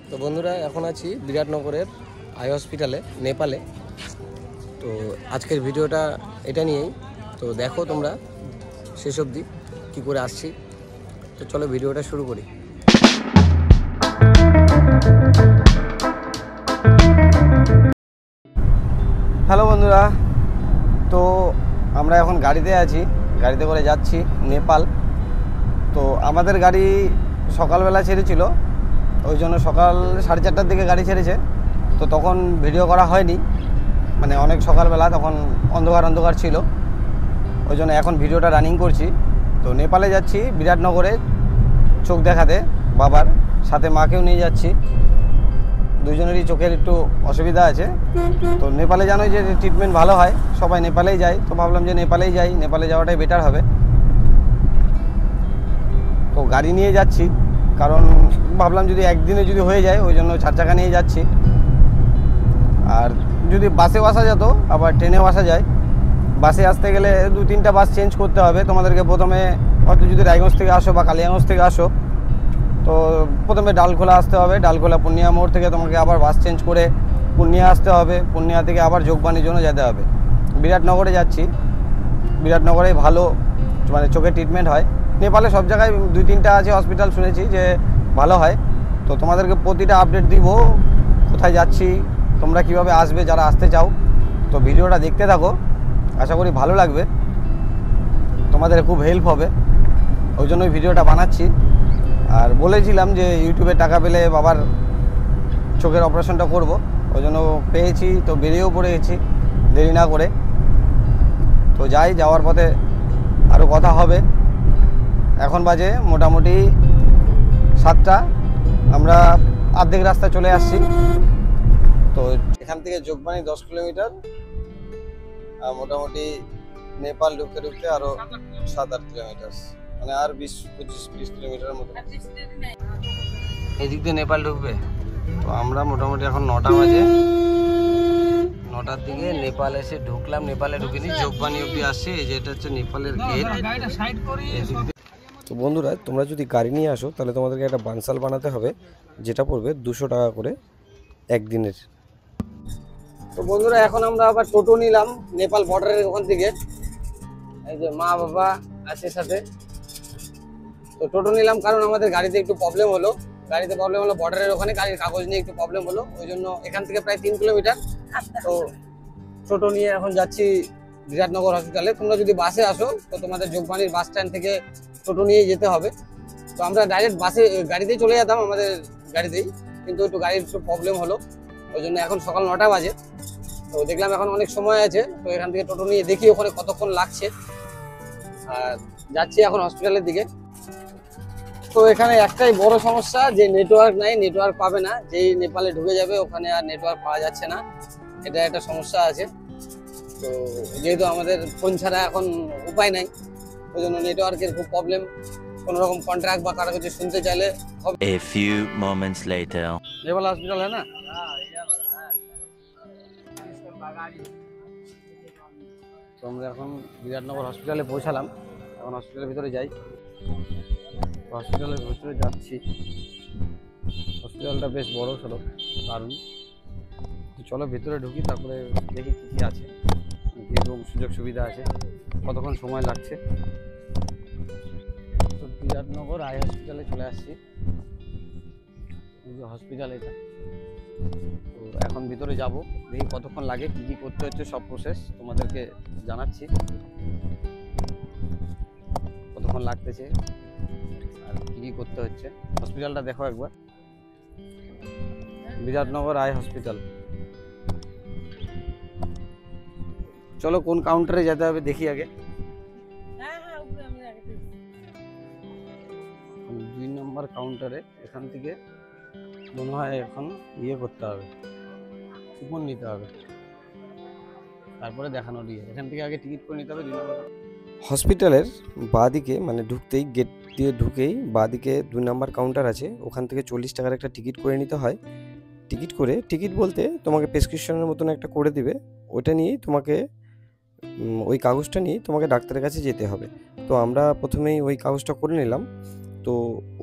তো বন্ধুরা, এখন আছি বিরাটনগরের আই হসপিটালে, নেপালে। তো আজকের ভিডিওটা এটা নিয়েই, তো দেখো তোমরা শেষ অবধি কী করে আসছি। তো চলো ভিডিওটা শুরু করি। হ্যালো বন্ধুরা, তো আমরা এখন গাড়িতে আছি, গাড়িতে করে যাচ্ছি নেপাল। তো আমাদের গাড়ি সকালবেলা ছেড়েছিল, ওই জন্য সকাল 4:30টার দিকে গাড়ি ছেড়েছে। তো তখন ভিডিও করা হয়নি, মানে অনেক সকালবেলা, তখন অন্ধকার ছিল, ওই জন্য এখন ভিডিওটা রানিং করছি। তো নেপালে যাচ্ছি বিরাটনগরে চোখ দেখাতে, বাবার সাথে মাকেও নিয়ে যাচ্ছি। দুজনেরই চোখের একটু অসুবিধা আছে। তো নেপালে জানোই যে ট্রিটমেন্ট ভালো হয়, সবাই নেপালেই যায়। তো ভাবলাম যে নেপালেই যাই, নেপালে যাওয়াটাই বেটার হবে। তো গাড়ি নিয়ে যাচ্ছি, কারণ ভাবলাম যদি একদিনে যদি হয়ে যায়, ওই জন্য 4 চাকা নিয়ে যাচ্ছি। আর যদি বাসেও আসা যেত, আবার ট্রেনেও আসা যায়। বাসে আসতে গেলে 2-3টা বাস চেঞ্জ করতে হবে তোমাদেরকে। প্রথমে হয়তো যদি রায়গঞ্জ থেকে আসো বা কালিয়াগঞ্জ থেকে আসো, তো প্রথমে ডালখোলা আসতে হবে। ডালখোলা পূর্ণিয়া মোড় থেকে তোমাকে আবার বাস চেঞ্জ করে পূর্ণিয়া আসতে হবে। পূর্ণিয়া থেকে আবার যোগবাণীর জন্য যেতে হবে। বিরাটনগরে যাচ্ছি, বিরাটনগরে ভালো মানে চোখের ট্রিটমেন্ট হয়। নেপালে সব জায়গায় 2-3টা আছে হসপিটাল, শুনেছি যে ভালো হয়। তো তোমাদেরকে প্রতিটা আপডেট দিব, কোথায় যাচ্ছি, তোমরা কিভাবে আসবে যারা আসতে চাও। তো ভিডিওটা দেখতে থাকো, আশা করি ভালো লাগবে, তোমাদের খুব হেল্প হবে, ওই জন্যই ভিডিওটা বানাচ্ছি। আর বলেছিলাম যে ইউটিউবে টাকা পেলে বাবার চোখের অপারেশনটা করব, ওই জন্য পেয়েছি। তো বেরিয়েও পড়েছি দেরি না করে। তো যাই, যাওয়ার পথে আরও কথা হবে। এখন বাজে মোটামুটি 7টা, আমরা অর্ধেক রাস্তা চলে আসছি। তো এখান থেকে যোগবাণী 10 কিলোমিটার, মোটামুটি নেপাল ঢুকতে ঢুকতে আরও 7-8 কিলোমিটার, মানে আর 20-25-30 কিলোমিটারের মতো। এদিক দিয়ে নেপাল ঢুকবে। তো আমরা মোটামুটি এখন 9টা বাজে, 9টার দিকে নেপাল এসে ঢুকলাম। নেপালে ঢুকিনি, যোগবাণী অব্দি আসছে। এই যে এটা হচ্ছে নেপালের গেট। তো বন্ধুরা, তোমরা যদি গাড়ি নিয়ে আসো, তাহলে তোমাদেরকে একটা বানসাল বানাতে হবে, যেটা পড়বে 200 টাকা করে একদিনের। তো বন্ধুরা, এখন আমরা আবার টোটো নিলাম নেপাল বর্ডারের ওখান থেকে। এই যে মা বাবা আছে সাথে। তো টোটো নিলাম কারণ আমাদের গাড়িতে একটু প্রবলেম হলো। বর্ডারের ওখানে গাড়ির কাগজ নিয়ে একটু প্রবলেম হলো, ওই জন্য এখান থেকে প্রায় 3 কিলোমিটার। তো টোটো নিয়ে এখন যাচ্ছি বিরাটনগর হসপিটালে। তোমরা যদি বাসে আসো, তো তোমাদের যোগবাণীর বাস স্ট্যান্ড থেকে টোটো নিয়ে যেতে হবে। তো আমরা ডাইরেক্ট গাড়িতেই চলে যেতাম, আমাদের গাড়িতেই, কিন্তু একটু গাড়ির একটু প্রবলেম হলো, ওই জন্য এখন সকাল 9টা বাজে। তো দেখলাম এখন অনেক সময় আছে, তো এখান থেকে টোটো নিয়ে দেখি ওখানে কতক্ষণ লাগছে। আর যাচ্ছি এখন হসপিটালের দিকে। তো এখানে একটাই বড় সমস্যা, যে নেটওয়ার্ক নাই, নেটওয়ার্ক পাবে না। যেই নেপালে ঢুকে যাবে, ওখানে আর নেটওয়ার্ক পাওয়া যাচ্ছে না, এটা একটা সমস্যা আছে। তো যেহেতু আমাদের ফোন ছাড়া এখন উপায় নাই, ওই জন্য নেটওয়ার্কের খুব প্রবলেম। কোনো রকম কন্ট্রাক্ট বা কারো কিছু শুনতে চাইলে হবে। A few moments later. Nepal hospital है ना? তো আমরা এখন বিরাটনগর হসপিটালে পৌঁছালাম। এখন হসপিটালের ভিতরে যাই। হসপিটালের ভিতরে যাচ্ছি। হসপিটালটা বেশ বড় সড়ো, দারুণ। তো চলো ভিতরে ঢুকি, তারপরে দেখি কী কী আছে, কী রকম সুযোগ সুবিধা আছে, কতক্ষণ সময় লাগছে। তো বিরাটনগর আই হসপিটালে চলে আসছি। এই যে হসপিটাল এটা। তো এখন ভিতরে যাব, দেখি কতক্ষণ লাগে, কী কী করতে হচ্ছে, সব প্রসেস তোমাদেরকে জানাচ্ছি, কতক্ষণ লাগতেছে আর কী কী করতে হচ্ছে। হসপিটালটা দেখো একবার, বিরাটনগর আই হসপিটাল। চলো কোন কাউন্টারে যেতে হবে দেখি আগে। 2 নম্বর কাউন্টারে, এখান থেকে মনে হয় এখন ইয়ে করতে হবে, কুপন নিতে হবে, তারপরে দেখানো দিয়ে। এখান থেকে আগে টিকিট করে নিতে হবে 2 নম্বর। হসপিটালের বাঁদিকে, মানে ঢুকতেই গেট দিয়ে ঢুকেই বাঁদিকে 2 নম্বর কাউন্টার আছে, ওখান থেকে 40 টাকার একটা টিকিট করে নিতে হয়। টিকিট বলতে তোমাকে প্রেসক্রিপশনের মতন একটা করে দিবে, ওটা নিয়েই তোমাকে ওই কাগজটা নিয়ে তোমাকে ডাক্তারের কাছে যেতে হবে। তো আমরা প্রথমেই ওই কাগজটা করে নিলাম। তো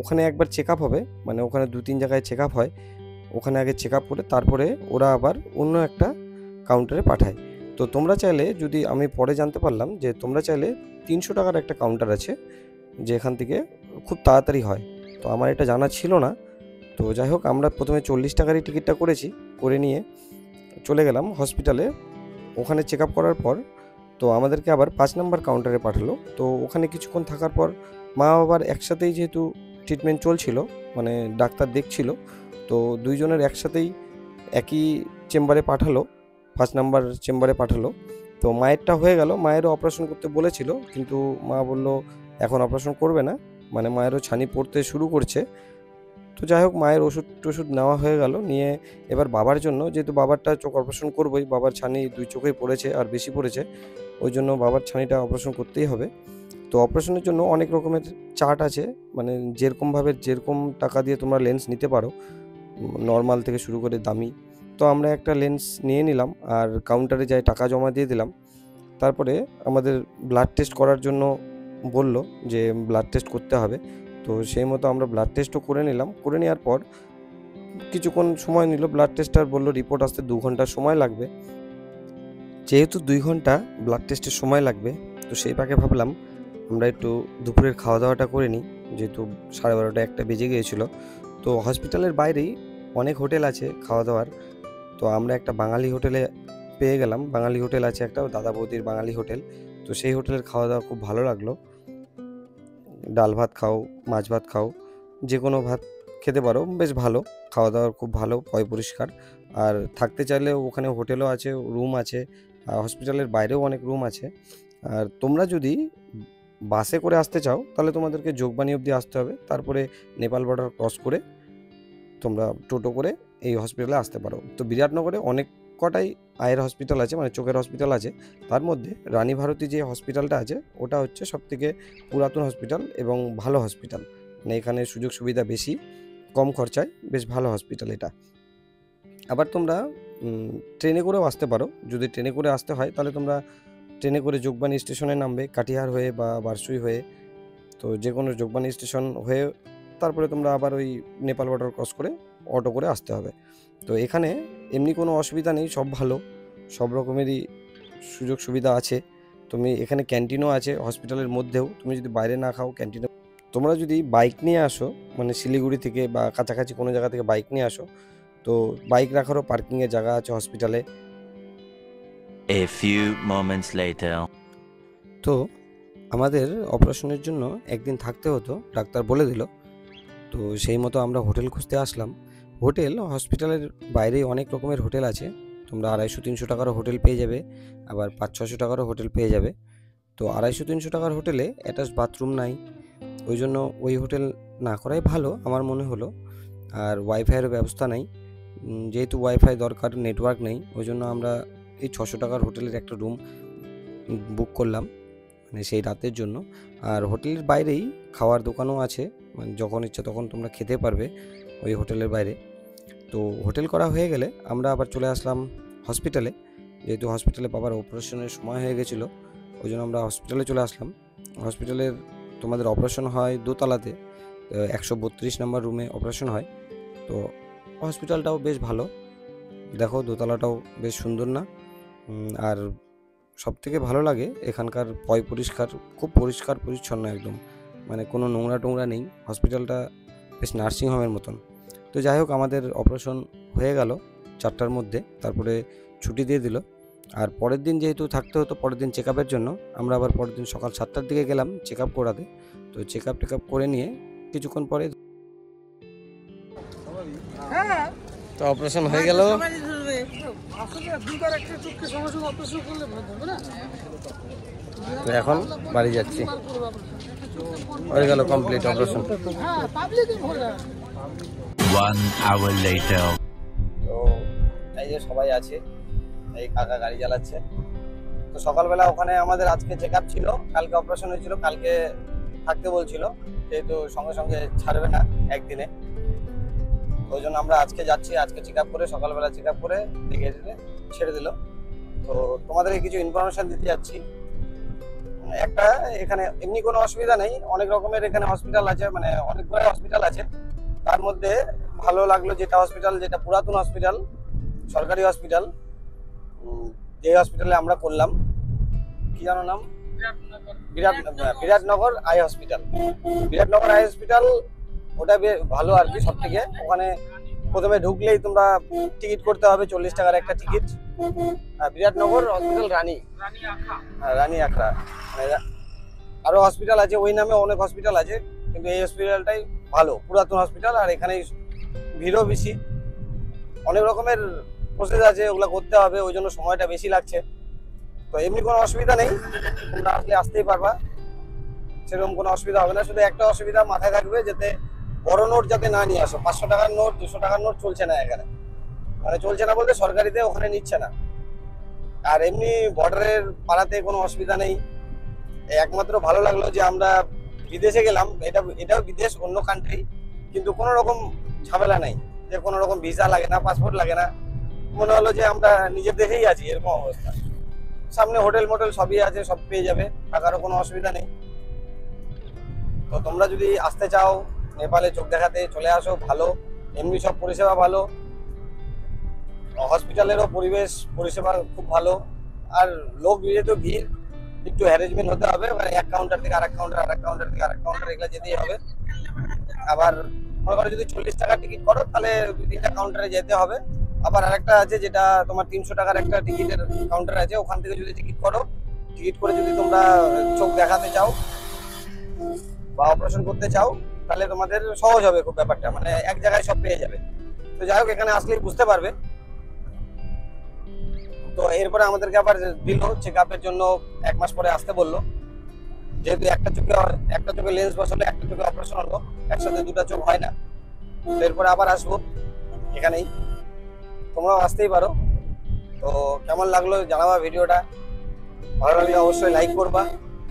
ওখানে একবার চেক আপ হবে, মানে ওখানে 2-3 জায়গায় চেক আপ হয়। ওখানে আগে চেক আপ করে তারপরে ওরা আবার অন্য একটা কাউন্টারে পাঠায়। তো তোমরা চাইলে, যদি আমি পরে জানতে পারলাম যে তোমরা চাইলে 300 টাকার একটা কাউন্টার আছে যেখান থেকে খুব তাড়াতাড়ি হয়। তো আমার এটা জানা ছিল না। তো যাই হোক, আমরা প্রথমে 40 টাকারই টিকিটটা করে নিয়ে চলে গেলাম হসপিটালে। ওখানে চেক আপ করার পর তো আমাদেরকে আবার 5 নম্বর কাউন্টারে পাঠালো। তো ওখানে কিছুক্ষণ থাকার পর মা বাবার একসাথেই যেহেতু ট্রিটমেন্ট চলছিল, মানে ডাক্তার দেখছিল, তো দুইজনের একসাথেই একই চেম্বারে পাঠালো, 5 নম্বর চেম্বারে পাঠালো। তো মায়েরটা হয়ে গেল, মায়েরও অপারেশন করতে বলেছিল, কিন্তু মা বলল এখন অপারেশন করবে না, মানে মায়েরও ছানি পড়তে শুরু করছে। তো যাই হোক, মায়ের ওষুধ নেওয়া হয়ে গেল। নিয়ে এবার বাবার জন্য, যেহেতু বাবারটা চোখ অপারেশন করবোই, বাবার ছানি 2 চোখেই পড়েছে আর বেশি পড়েছে, ওই জন্য বাবার ছানিটা অপারেশন করতেই হবে। তো অপারেশনের জন্য অনেক রকমের চার্ট আছে, মানে যেরকম টাকা দিয়ে তোমরা লেন্স নিতে পারো, নর্মাল থেকে শুরু করে দামি। তো আমরা একটা লেন্স নিয়ে নিলাম আর কাউন্টারে যাই টাকা জমা দিয়ে দিলাম। তারপরে আমাদের ব্লাড টেস্ট করার জন্য বলল যে ব্লাড টেস্ট করতে হবে। তো সেই মতো আমরা ব্লাড টেস্টও করে নিলাম। করে নেওয়ার পর কিছুক্ষণ সময় নিল ব্লাড টেস্ট, আর বললো রিপোর্ট আসতে 2 ঘন্টা সময় লাগবে। যেহেতু 2 ঘন্টা ব্লাড টেস্টের সময় লাগবে, তো সেই পাকে ভাবলাম আমরা একটু দুপুরের খাওয়া দাওয়াটা করে নিই, যেহেতু 12:30 1টা বেজে গিয়েছিল। তো হসপিটালের বাইরেই অনেক হোটেল আছে খাওয়া দাওয়ার। তো আমরা একটা বাঙালি হোটেলে পেয়ে গেলাম। বাঙালি হোটেল আছে একটা, দাদা বৌদির বাঙালি হোটেল। তো সেই হোটেলের খাওয়া দাওয়া খুব ভালো লাগলো। ডাল ভাত খাও, মাছ ভাত খাও, যে কোনো ভাত খেতে পারো, বেশ ভালো খাওয়া দাওয়া, খুব ভালো, পয় পরিষ্কার। আর থাকতে চাইলে ওখানে হোটেলও আছে, রুম আছে, হসপিটালের বাইরেও অনেক রুম আছে। আর তোমরা যদি বাসে করে আসতে চাও তাহলে তোমাদেরকে যোগবাণী অবধি আসতে হবে, তারপরে নেপাল বর্ডার ক্রস করে তোমরা টোটো করে এই হসপিটালে আসতে পারো। তো বিরাটনগরে অনেক কটাই আয়ের হসপিটাল আছে, মানে চোখের হসপিটাল আছে। তার মধ্যে রানী ভারতী যে হসপিটালটা আছে ওটা হচ্ছে সবথেকে পুরাতন হসপিটাল এবং ভালো হসপিটাল, মানে এখানে সুযোগ সুবিধা বেশি, কম খরচায় বেশ ভালো হসপিটাল এটা। আবার তোমরা ট্রেনে করেও আসতে পারো। যদি ট্রেনে করে আসতে হয় তাহলে তোমরা ট্রেনে করে যোগবাণী স্টেশনে নামবে, কাটিহার হয়ে বা বারসুই হয়ে। তো যে কোনো যোগবাণী স্টেশন হয়ে তারপরে তোমরা আবার ওই নেপাল বর্ডার ক্রস করে অটো করে আসতে হবে। তো এখানে এমনি কোনো অসুবিধা নেই, সব ভালো, সব রকমেরই সুযোগ সুবিধা আছে। তুমি এখানে ক্যান্টিনও আছে হসপিটালের মধ্যেও, তুমি যদি বাইরে না খাও ক্যান্টিনে। তোমরা যদি বাইক নিয়ে আসো, মানে শিলিগুড়ি থেকে বা কাছাকাছি কোনো জায়গা থেকে বাইক নিয়ে আসো, তো বাইক রাখারও পার্কিংয়ের জায়গা আছে হসপিটালে। A few moments later. তো আমাদের অপারেশনের জন্য একদিন থাকতে হতো, ডাক্তার বলে দিল। তো সেই মতো আমরা হোটেল খুঁজতে আসলাম। হোটেল হসপিটালের বাইরেই অনেক রকমের হোটেল আছে, তোমরা 250-300 টাকারও হোটেল পেয়ে যাবে, আবার 500-600 টাকারও হোটেল পেয়ে যাবে। তো 250-300 টাকার হোটেলে অ্যাটাচ বাথরুম নাই, ওই জন্য ওই হোটেল না করাই ভালো আমার মনে হলো। আর ওয়াইফাইয়েরও ব্যবস্থা নাই, যেহেতু ওয়াইফাই দরকার, নেটওয়ার্ক নেই, ওই জন্য আমরা এই 600 টাকার হোটেলের একটা রুম বুক করলাম, মানে সেই রাতের জন্য। আর হোটেলের বাইরেই খাওয়ার দোকানও আছে, মানে যখন ইচ্ছা তখন তোমরা খেতে পারবে ওই হোটেলের বাইরে। তো হোটেল করা হয়ে গেলে আমরা আবার চলে আসলাম হসপিটালে। যেহেতু হসপিটালে বাবার অপারেশনের সময় হয়ে গেছিলো, ওই জন্য আমরা হসপিটালে চলে আসলাম। হসপিটালের তোমাদের অপারেশন হয় দোতলাতে, 132 নম্বর রুমে অপারেশন হয়। তো হসপিটালটাও বেশ ভালো, দেখো দোতলাটাও বেশ সুন্দর না? আর সবথেকে ভালো লাগে এখানকার পয় পরিষ্কার, খুব পরিষ্কার পরিচ্ছন্ন একদম, মানে কোনো নোংরা টোংরা নেই। হসপিটালটা বেশ নার্সিংহোমের মতন। তো যাই হোক, আমাদের অপারেশন হয়ে গেল 4টার মধ্যে, তারপরে ছুটি দিয়ে দিল। আর পরের দিন যেহেতু থাকতে হতো, পরের দিন চেক আপের জন্য আমরা আবার পরের দিন সকাল 7টার দিকে গেলাম চেক আপ করাতে। তো চেক আপ করে নিয়ে কিছুক্ষণ পরে তো অপারেশন হয়ে গেল। তো এখন বাড়ি যাচ্ছি, হয়ে গেল কমপ্লিট অপারেশন। 1 hour later. তো এই যে সবাই আছে, এই কাকা গাড়ি চালাচ্ছে। তো সকালবেলা ওখানে আমাদের আজকে চেক আপ ছিল, কালকে অপারেশন হয়েছিল, কালকে থাকতে বলছিল, যেহেতু সঙ্গে সঙ্গে ছাড়বে না একদিনে, ওই জন্য আমরা আজকে যাচ্ছি। আজকে চেক আপ করে, সকালবেলা চেক আপ করে দেখে ছেড়ে দিল। তো তোমাদের কিছু ইনফরমেশন দিতে যাচ্ছি। একটা, এখানে এমনি কোনো অসুবিধা নেই, অনেক রকমের এখানে হসপিটাল আছে, মানে অনেকগুলো হসপিটাল আছে। তার মধ্যে ভালো লাগলো যেটা হসপিটাল, যেটা পুরাতন হসপিটাল, সরকারি হসপিটাল, যে হসপিটালে আমরা করলাম, কি জানো নাম, Biratnagar eye hospital. Biratnagar eye hospital ওটা ভালো আর কি সব থেকে। ওখানে প্রথমে ঢুকলেই তোমরা টিকিট করতে হবে, 40 টাকার একটা টিকিট। বিরাটনগর হসপিটাল রানী আখড়া, আরো হসপিটাল আছে ওই নামে, অনেক হসপিটাল আছে, কিন্তু এই হসপিটালটাই ভালো, পুরাতন হসপিটাল। আর এখানে ভিড়ও বেশি, অনেক রকমের প্রসেস আছে, ওগুলো করতে হবে, ওই জন্য সময়টা বেশি লাগছে। তো এমনি কোনো অসুবিধা নেই, তোমরা আসলে আসতেই পারবা, সেরকম কোনো অসুবিধা হবে না। শুধু একটা অসুবিধা মাথায় থাকবে, যাতে বড় নোট যাতে না নিয়ে আসো। 500 টাকার নোট, 200 টাকার নোট চলছে না এখানে, মানে চলছে না বলতে সরকারিতে ওখানে নিচ্ছে না। আর এমনি বর্ডারের পাড়াতে কোনো অসুবিধা নেই। একমাত্র ভালো লাগলো যে আমরা বিদেশে গেলাম, এটাও বিদেশ, অন্য কান্ট্রি, কিন্তু কোনো রকম ঝামেলা নেই, যে কোনো রকম ভিসা লাগে না, পাসপোর্ট লাগে না। মনে হলো যে আমরা নিজের দেশেই আছি, এরকম অবস্থা। সামনে হোটেল মোটেল সবই আছে, সব পেয়ে যাবে, থাকারও কোনো অসুবিধা নেই। তো তোমরা যদি আসতে চাও নেপালে চোখ দেখাতে, চলে আসো, ভালো, এমনি সব পরিষেবা ভালো, হসপিটালেরও পরিষেবা খুব ভালো। আর লোক যেহেতু ভিড়, একটু হ্যারেসমেন্ট হতে হবে, মানে এক কাউন্টার থেকে আরেক কাউন্টার, আরেক কাউন্টার থেকে আরেক কাউন্টার, এগুলো যেতেই হবে। আবার মনে করো যদি 40 টাকা টিকিট করো, তাহলে 2-3টা কাউন্টারে যেতে হবে। আবার আরেকটা আছে যেটা তোমার 300 টাকার একটা টিকিটের কাউন্টার আছে, ওখান থেকে যদি টিকিট করো, টিকিট করে যদি তোমরা চোখ দেখাতে চাও বা অপারেশন করতে চাও, তাহলে তোমাদের সহজ হবে খুব ব্যাপারটা, মানে এক জায়গায় সব পেয়ে যাবে। তো যাই হোক, এখানে আসলেই বুঝতে পারবে। তো এরপরে আমাদেরকে আবার দিল চেক আপের জন্য, 1 মাস পরে আসতে বললো, যেহেতু একটা চোখে লেন্স বসালো, একটা চোখে অপারেশন হলো, একসাথে 2টা চোখ হয় না। তো এরপরে আবার আসবো এখানেই, তোমরাও আসতেই পারো। তো কেমন লাগলো জানাবা ভিডিওটা, ভালো লাগলে অবশ্যই লাইক করবা,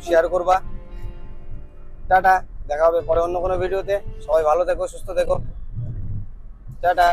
শেয়ার করবা। টাটা, দেখা হবে পরে অন্য কোনো ভিডিওতে। সবাই ভালো থেকো, সুস্থ থেকো, টাটা।